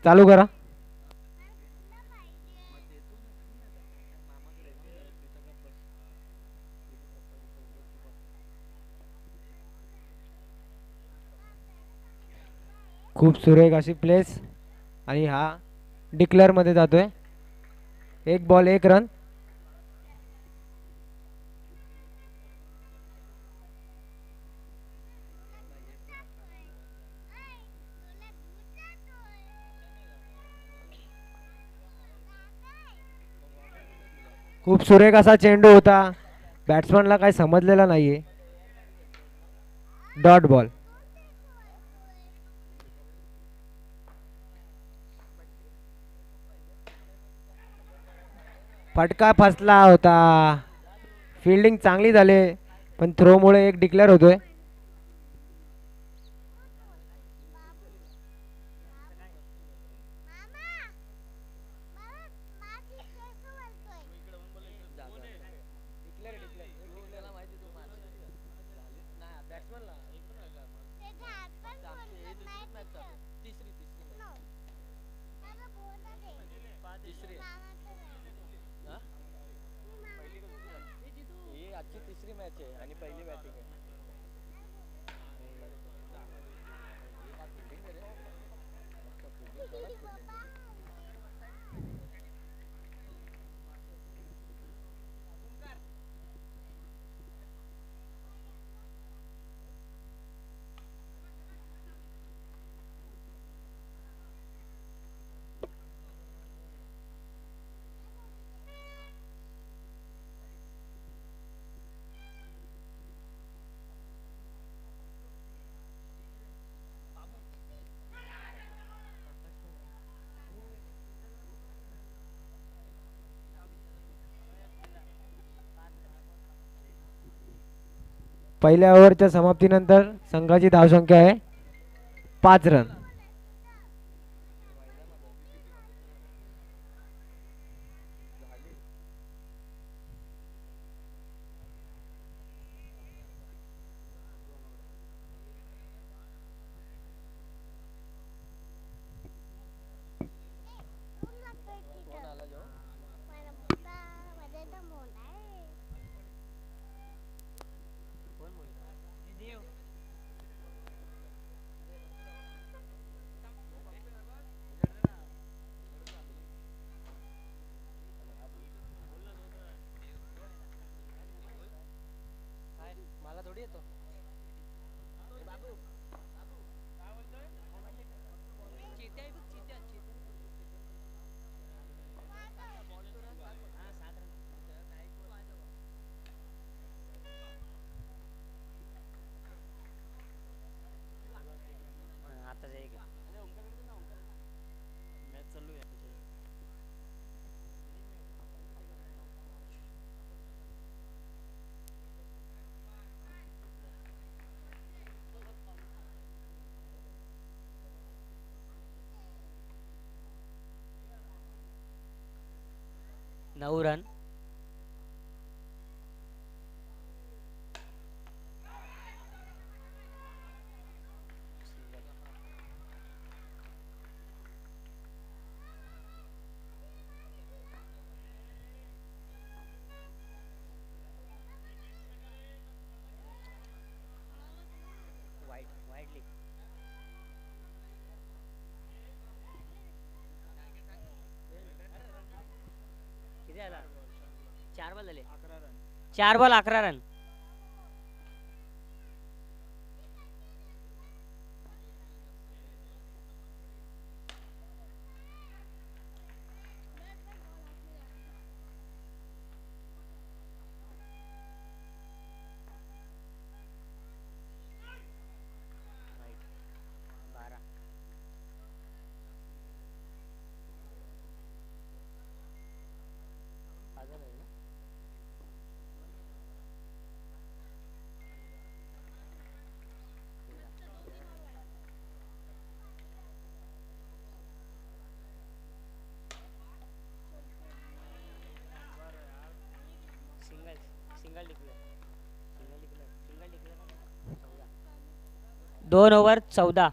चालू करा. खूप सुरेख अशी प्लेस आणि हा डिक्लेअर मध्ये जातोय. एक बॉल एक रन. खूप सुरेख असा चेंडू होता. बॅट्समनला काही समजलेला नाहीये. Dot ball. फटका फसला होता. फिल्डिंग चांगली झाली पण थ्रोमुळे एक डिक्लेअर होतोय. पहिल्या ओव्हरच्या समाप्तीनंतर संघाची धावसंख्या आहे 5 रन. नऊ रन. किती झाला? 4 बॉल झाले. 4 ball 11 run. Single declare. 2 over 14.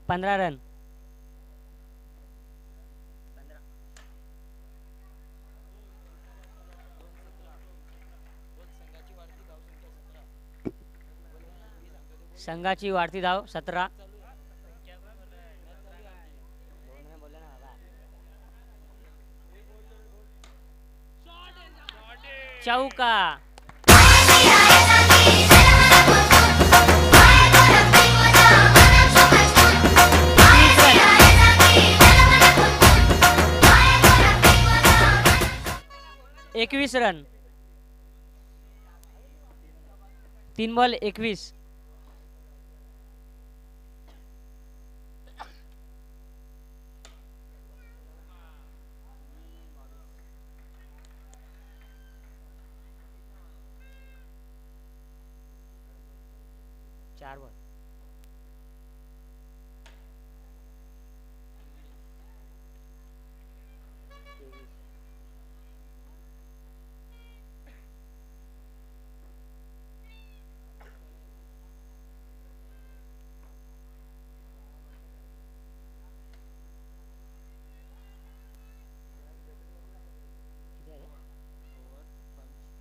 पंधरा रन. संघाची वाढती धाव 17. चौका. एकवीस रन. 3 बॉल 21. चार बॉल.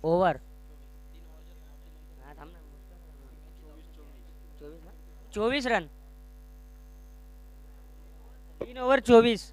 ओव्हर. 24 रन. 3 ओव्हर 24.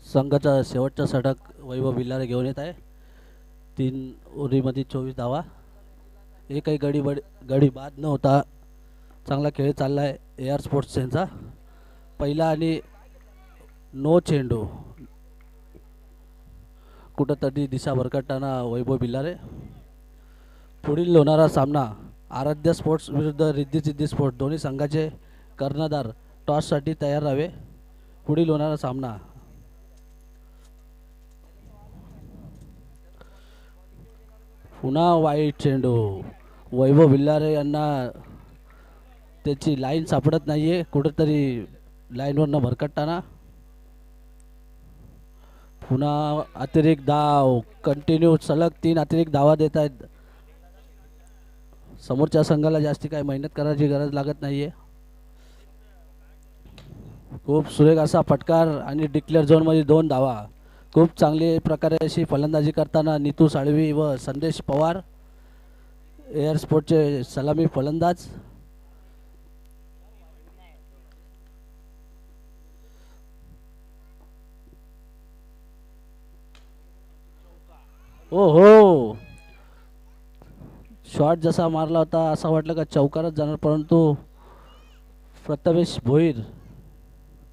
संघाचा शेवटचा षटक वैभव बिल्लारे घेऊन येत आहे. 3 ओव्हरीमध्ये 24 धावा. एकही गडी बाद न होता चांगला खेळ चालला आहे ए आर स्पोर्ट्स यांचा. पहिला आणि नो चेंडू. कुठंतरी दिशा भरकटताना वैभव बिल्लारे. पुढील होणारा सामना आराध्य स्पोर्ट्स विरुद्ध रिद्धी सिद्धी स्पोर्ट्स. दोन्ही संघाचे कर्णधार टॉससाठी तयार राहावे. पुढील होणारा सामना. पुन्हा वाईट चेंडू. वैभव बिल्लारे यांना त्याची लाईन सापडत नाही आहे. कुठंतरी लाईनवरनं भरकटताना. पुन्हा अतिरिक्त धाव. कंटिन्यू सलग 3 अतिरिक्त धावा देत आहेत. समोरच्या संघाला जास्ती काही मेहनत करायची गरज लागत नाही आहे. खूप सुरेख असा फटकार आणि डिक्लेअर झोनमध्ये 2 धावा. खूप चांगली प्रकारे अशी फलंदाजी करताना नीतू साळवी व संदेश पवार एअर स्पोर्टचे सलामी फलंदाज. ओ हो, शॉट जसा मारला होता असं वाटलं का चौकारच जाणार, परंतु प्रथमेश भोईर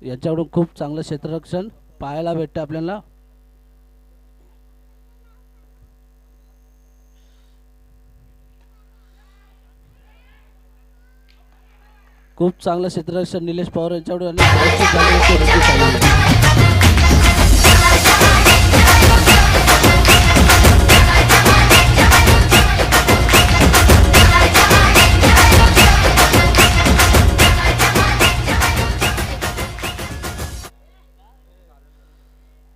याच्याकडून खूप चांगलं क्षेत्ररक्षण पाहायला भेटते आपल्याला. खूप चांगलं क्षेत्ररक्षण निलेश पवार यांच्याकडून.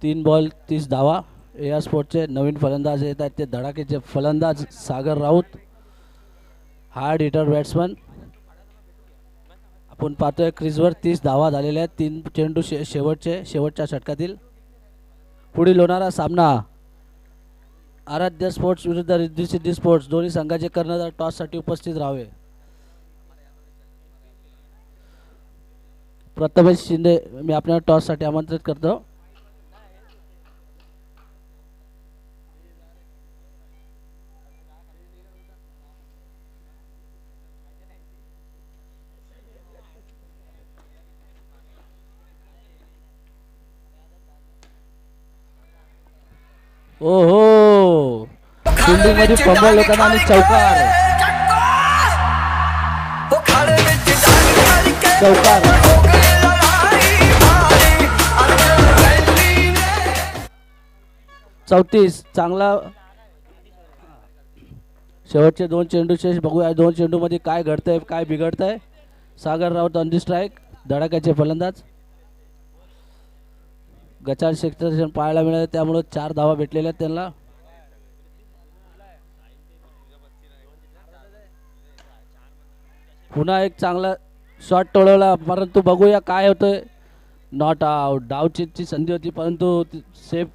तीन बॉल 30 धावा. AR स्पोर्टचे नवीन फलंदाज येत आहेत ते धडाकेचे फलंदाज सागर राऊत, हार्ड हिटर बॅट्समन. आपण पाहतोय क्रीजवर 30 धावा झालेल्या आहेत. 3 चेंडू शेवटच्या षटकातील. पुढील होणारा सामना आराध्य स्पोर्ट्स विरुद्ध रिद्धी सिद्धी स्पोर्ट्स. दोन्ही संघाचे कर्णधार टॉससाठी उपस्थित राहावे. प्रथमेश शिंदे मी आपल्याला टॉससाठी आमंत्रित करतो. ओहो, फिल्डिंग मध्ये फंबल होताना आणि चौकार. चौतीस चांगला. शेवटचे 2 चेंडू शेष. बघूया 2 चेंडू मध्ये काय घडतंय काय बिघडतंय. सागर राऊत ऑन दी स्ट्राईक, धडाक्याचे फलंदाज. गचाळ क्षेत्ररक्षण पाहायला मिळाले त्यामुळे 4 धावा भेटलेल्या आहेत त्यांना. पुन्हा एक चांगला शॉट टोळवला परंतु बघूया काय होतंय. Not out. डावची संधी होती परंतु सेफ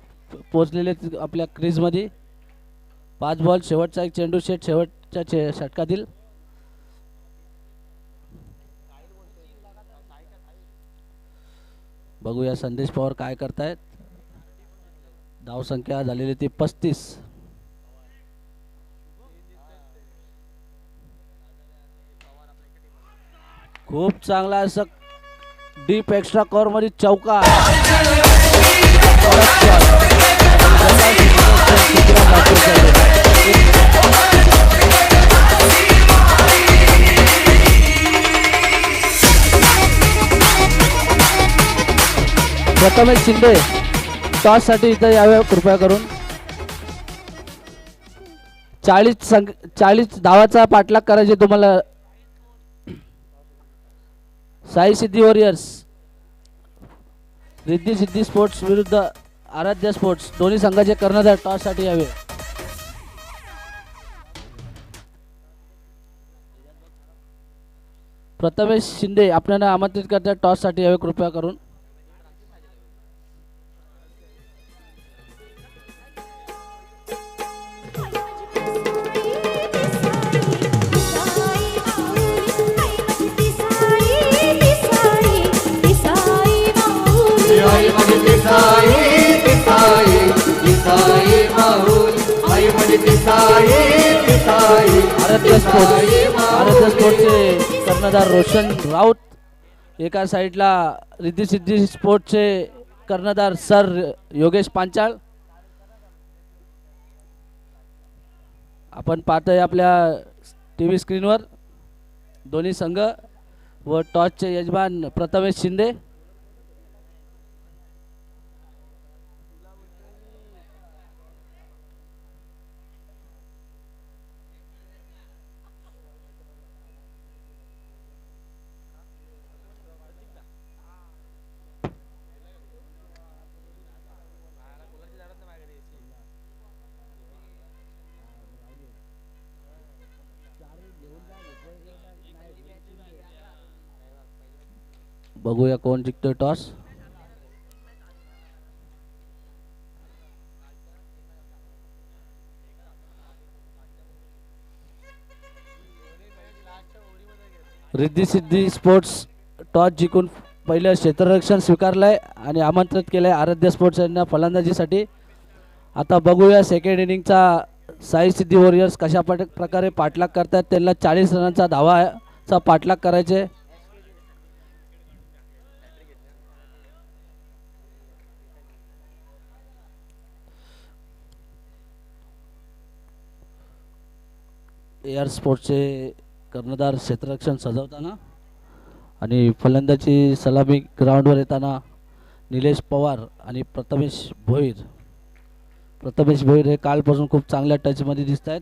पोहोचलेले आपल्या क्रीजमध्ये. 5 बॉल शेवटचा एक चेंडू शेवटच्या षटकातील. बघूया संदेश पवार काय करतायत. धाव संख्या झालेली ती 35. खूप चांगला असं डीप एक्स्ट्रा कव्हर मध्ये चौकार. प्रथमेश शिंदे टॉस साठी इथे यावे कृपया करून. 40 धावाचा पाठलाग करायचे तुम्हाला. साई सिद्धी वॉरियर्स रिद्धी सिद्धी स्पोर्ट्स विरुद्ध आराध्य स्पोर्ट्स. दोन्ही संघाचे कर्णधार टॉस साठी यावे. प्रथमेश शिंदे आपल्याला आमंत्रित करतात टॉस साठी यावे कृपया करून. आराध्य स्पोर्ट्सचे कर्णधार रोशन राऊत. एका साईडला रिद्धी सिद्धी स्पोर्ट्सचे कर्णधार सर योगेश पांचाळ. आपण पाहतोय आपल्या टीव्ही स्क्रीनवर दोन्ही संघ व टॉसचे यजमान प्रथमेश शिंदे. बघूया कोण जिंकतोय toss. Riddhi Siddhi sports toss जिंकून पहिलं क्षेत्ररक्षण स्वीकारलंय आणि आमंत्रित केलंय आराध्य स्पोर्ट्स यांना फलंदाजीसाठी. आता बघूया सेकंड इनिंगचा साई सिद्धी वॉरियर्स कशा प्रकारे पाठलाग करतात. त्यांना 40 रनांचा धावाचा पाठलाग करायचे. AR स्पोर्ट्सचे कर्णधार क्षेत्ररक्षण सजवताना आणि फलंदाजी सलामी ग्राउंडवर येताना निलेश पवार आणि प्रथमेश भोईर. प्रथमेश भोईर हे कालपासून खूप चांगल्या टचमध्ये दिसत आहेत.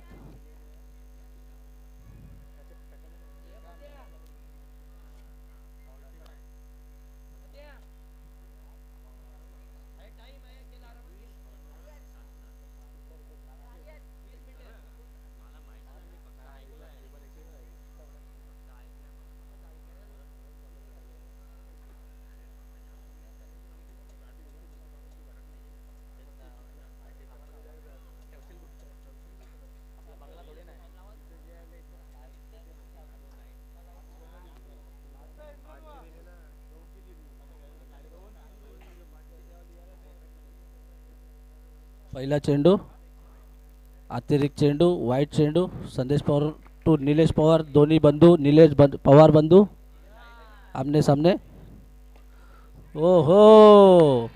पहिला चेंडू, अतिरिक्त चेंडू, वाईट चेंडू, संदेश पवार टू निलेश पवार, दोन्ही बंधू पवार बंधू आमने सामने. ओहो,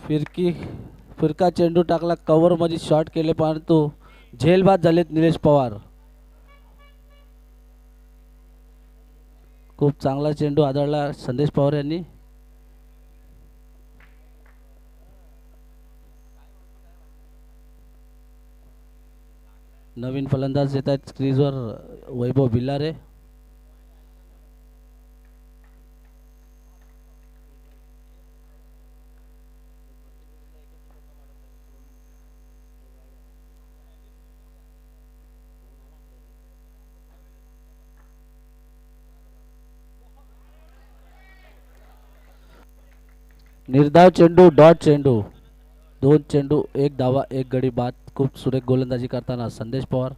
फिरका चेंडू टाकला, कव्हर मध्ये शॉट केले परंतु झेलबाद झालेत निलेश पवार. खूप चांगला चेंडू आदळला संदेश पवार यांनी. नवीन फलंदाज येत आहेत क्रीजवर, वैभव बिल्लारे. निर्धाव चेंडू, डॉट चेंडू, 2 चेंडू 1 धावा 1 गडी बाद. खूप सुरेख गोलंदाजी करताना संदेश पवार.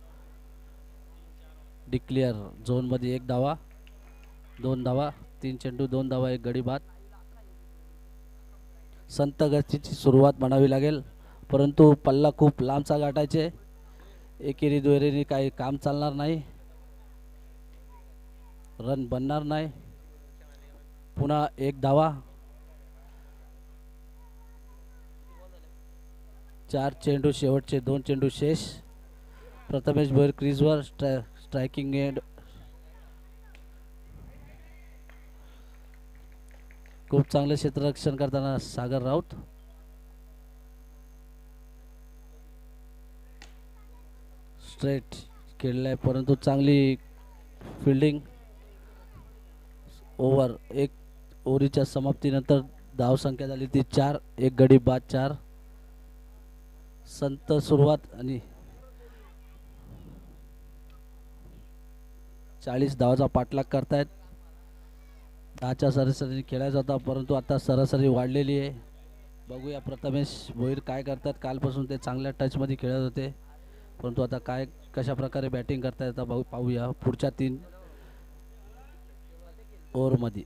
डिक्लेअर झोन मध्ये 1 धावा 2 धावा, 3 चेंडू 2 धावा 1 गडी बाद. संत गतीची सुरुवात म्हणावी लागेल परंतु पल्ला खूप लांबचा गाठायचे. एकेरी दुहेरीने काही काम चालणार नाही, रन बनणार नाही. पुन्हा 1 धावा, 4 चेंडू शेवटचे 2 चेंडू शेष. प्रथमेश भोयर क्रीजवर, स्ट्रायकिंग एंड. खूप चांगले क्षेत्ररक्षण करताना सागर राऊत. स्ट्रेट खेळलाय परंतु चांगली फिल्डिंग. ओव्हर 1 ओव्हरीच्या समाप्तीनंतर धावसंख्या झाली ती 4, 1 गडी बाद 4. संत सुरुवात आणि 40 धावाचा पाठलाग करतायत. 10च्या सरासरी खेळायचा होता परंतु आता सरासरी वाढलेली आहे. बघूया प्रथमेश भोईर काय करतात. कालपासून ते चांगल्या टचमध्ये खेळत होते परंतु आता काय कशा प्रकारे बॅटिंग करतायत आता पाहूया पुढच्या 3 ओव्हरमध्ये.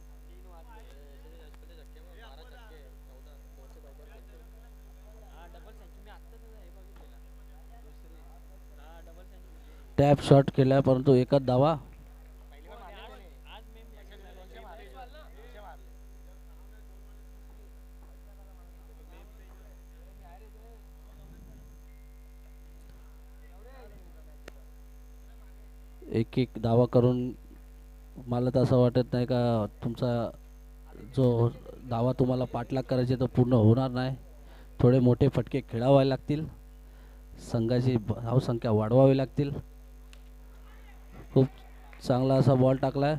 टॅप शॉट केला परंतु 1च धावा. एक धावा करून मला तर असं वाटत नाही का तुमचा जो धावा तुम्हाला पाठलाग करायचे तो पूर्ण होणार नाही. थोडे मोठे फटके खेळावे लागतील, संघाची धावसंख्या वाढवावी लागतील. खूप चांगला असा बॉल टाकलाय.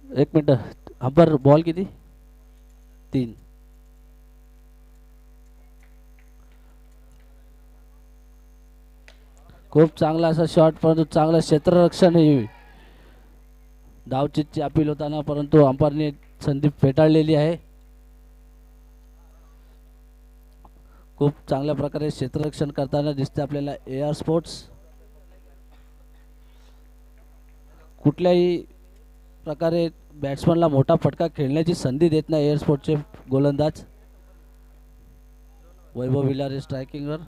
एक मिनिट, अंपर बॉल किती? 3. खूप चांगला असा शॉट परंतु चांगलं क्षेत्ररक्षण. धावचीतची अपील होताना परंतु अंपायरने संधी फेटाळलेली आहे. खूप चांगल्या प्रकारे क्षेत्ररक्षण करताना दिसते आपल्याला AR स्पोर्ट्स. कुठल्याही प्रकारे बॅट्समनला मोठा फटका खेळण्याची संधी देत नाही AR स्पोर्ट्सचे गोलंदाज. वैभव बिलारे स्ट्रायकिंगवर.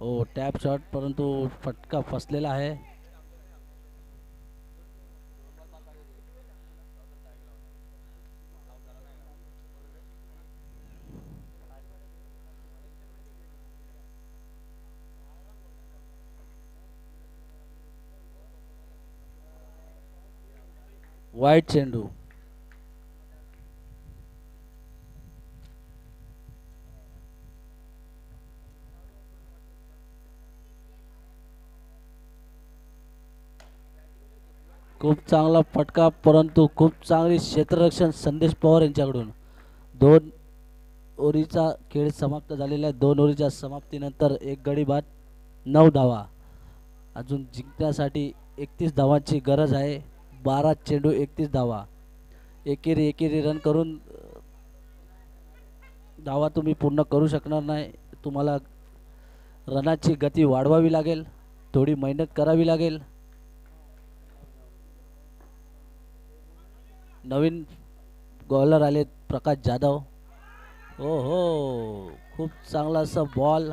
ओ टॅप शॉट परंतु फटका फसलेला आहे. वाईट चेंडू. खूप चांगला फटका परंतु खूप चांगली क्षेत्ररक्षण संदेश पवार यांच्याकडून. 2 ओव्हरीचा खेळ समाप्त झालेला आहे. 2 ओव्हरीच्या समाप्तीनंतर 1 गडी बाद 9 धावा. अजून जिंकण्यासाठी 31 धावांची गरज आहे. 12 चेंडू 31 धावा. एकेरी रन करून धावा तुम्ही पूर्ण करू शकणार नाही. तुम्हाला रनाची गती वाढवावी लागेल, थोडी मेहनत करावी लागेल. नवीन बॉलर आलेत प्रकाश जाधव. हो हो, खूप चांगला असा बॉल,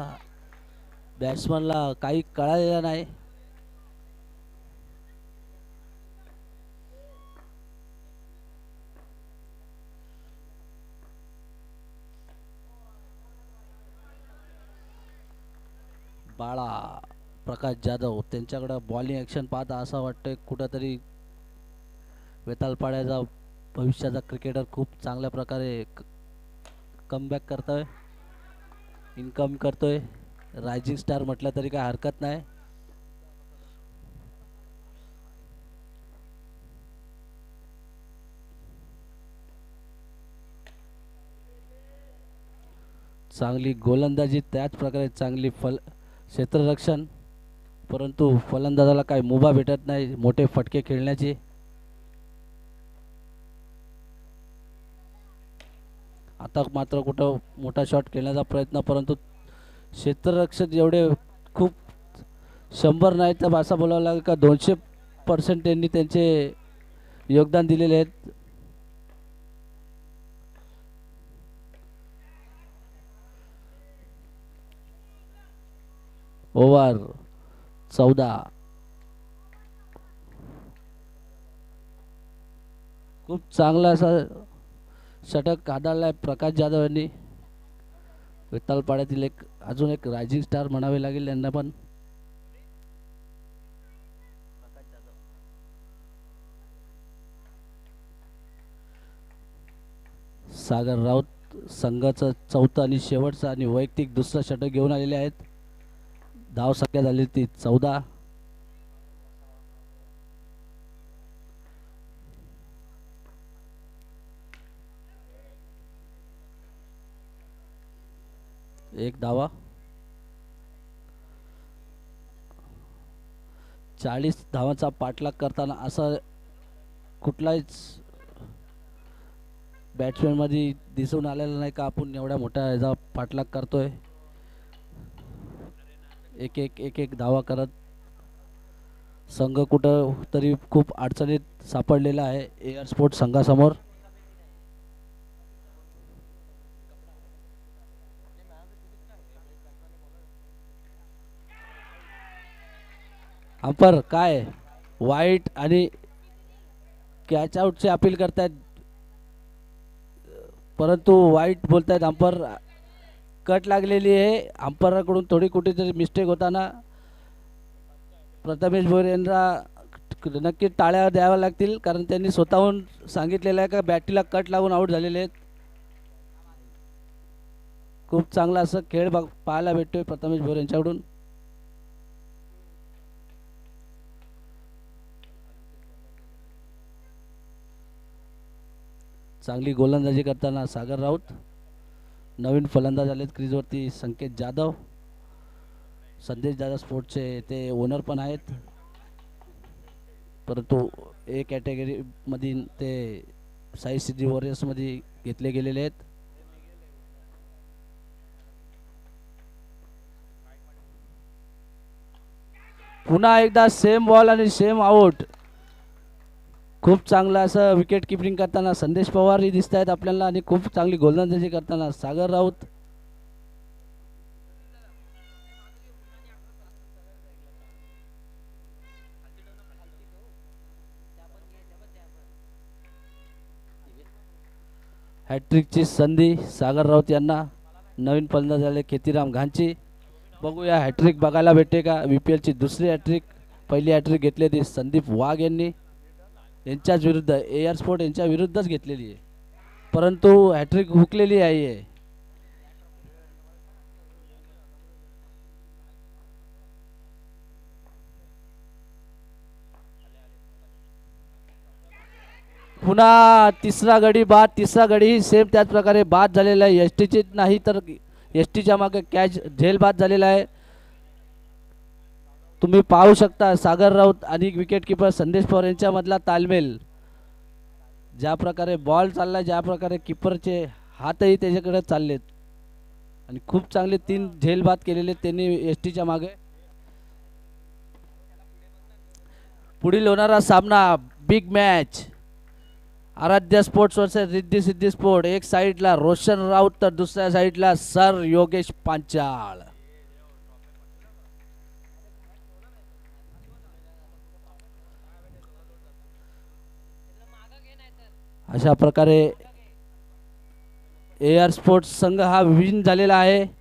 बॅट्समनला काही कळालेला नाही. बाळा प्रकाश जाधव त्यांच्याकडं बॉलिंग ॲक्शन पाहता असं वाटतंय कुठंतरी वेतालपाड्याचा भविष्याचा क्रिकेटर खूप चांगल्या प्रकारे कमबॅक करतोय, इन्कम करतोय. रायझिंग स्टार म्हटलं तरी काय हरकत नाही. चांगली गोलंदाजी, त्याच प्रकारे चांगली क्षेत्ररक्षण, परंतु फलंदाजाला काही मुभा भेटत नाही मोठे फटके खेळण्याची. आता मात्र कुठं मोठा शॉट खेळण्याचा प्रयत्न, परंतु क्षेत्ररक्षक एवढे खूप 100 नाही तर असं बोलावं लागेल का 200% त्यांनी त्यांचे योगदान दिलेले आहेत. ओव्हर 14. खूप चांगला असा षटक आदळलाय प्रकाश जाधव यांनी. विठ्ठलपाड्यातील एक अजून एक रायझिंग स्टार म्हणावे लागेल यांना पण. सागर राऊत संघाचं चौथं आणि शेवटचं आणि वैयक्तिक दुसरं षटक घेऊन आलेले आहेत. धाव संख्या झाली ती 14. एक धावा. 40 धावांचा पाठलाग करताना असं कुठलाच बॅट्समॅन मध्ये दिसून आलेला नाही का आपण एवढ्या मोठ्या ह्याचा पाठलाग करतोय. एक एक धावा करत संघ कुठं तरी खूप अडचणीत सापडलेला आहे एअर स्पोर्ट संघासमोर. अंपर काय वाईट आणि कॅच आउटचे अपील करतायत, परंतु वाईट बोलतायत अंपर. कट लागलेली आहे अंपराकडून थोडी कुठेतरी मिस्टेक होताना प्रथमेश भोयर यांना नक्की टाळ्या द्याव्या लागतील, कारण त्यांनी स्वतःहून सांगितलेलं आहे का बॅटीला कट लागून आऊट झालेले आहेत. खूप चांगला असं खेळ पाहायला भेटतोय प्रथमेश भोयर यांच्याकडून. चांगली गोलंदाजी करताना सागर राऊत. नवीन फलंदाज आलेत क्रीजवरती संकेत जाधव. संदेश दादा स्पोर्ट्सचे ते ओनर पण आहेत, परंतु ए कॅटेगरी मधील ते साई सिद्धी वॉरियर्स मध्ये घेतले गेलेले आहेत. पुन्हा एकदा सेम बॉल आणि सेम आउट. खूप चांगलं असं विकेट किपिंग करताना संदेश पवारही दिसत आहेत आपल्याला आणि खूप चांगली गोलंदाजी करताना सागर राऊत. हॅट्रिकची संधी सागर राऊत यांना. नवीन फलंदाज झाले खेतीराम घांची. बघूया हॅट्रिक बघायला भेटते का. VPLची दुसरी हॅट्रिक, पहिली हॅट्रिक घेतली ती संदीप वाघ यांनी यांच्याच विरुद्ध एअर स्पोर्ट यांच्या विरुद्धच घेतलेली आहे, परंतु हॅट्रिक हुकलेली आहे. पुन्हा तिसरा गडी बाद. तिसरा गडी सेम त्याच प्रकारे बाद झालेला आहे. एसटीची नाही तर एसटीच्या मागे कॅच झेल बाद झालेला आहे. तुम्ही पाहू शकता सागर राऊत आणि विकेट किपर संदेश पवार यांच्या मधला तालमेल. ज्या प्रकारे बॉल चालला, ज्या प्रकारे किपरचे हातही त्याच्याकडे चाललेत आणि खूप चांगले 3 झेल बाद केलेले त्यांनी एसटीच्या मागे. पुढील होणारा सामना बिग मॅच आराध्य sports versus Riddhi Siddhi sport. एक साईडला रोशन राऊत तर दुसऱ्या साईडला सर योगेश पांचाळ. अशा प्रकारे AR स्पोर्ट्स संघ हा विन झालेला आहे.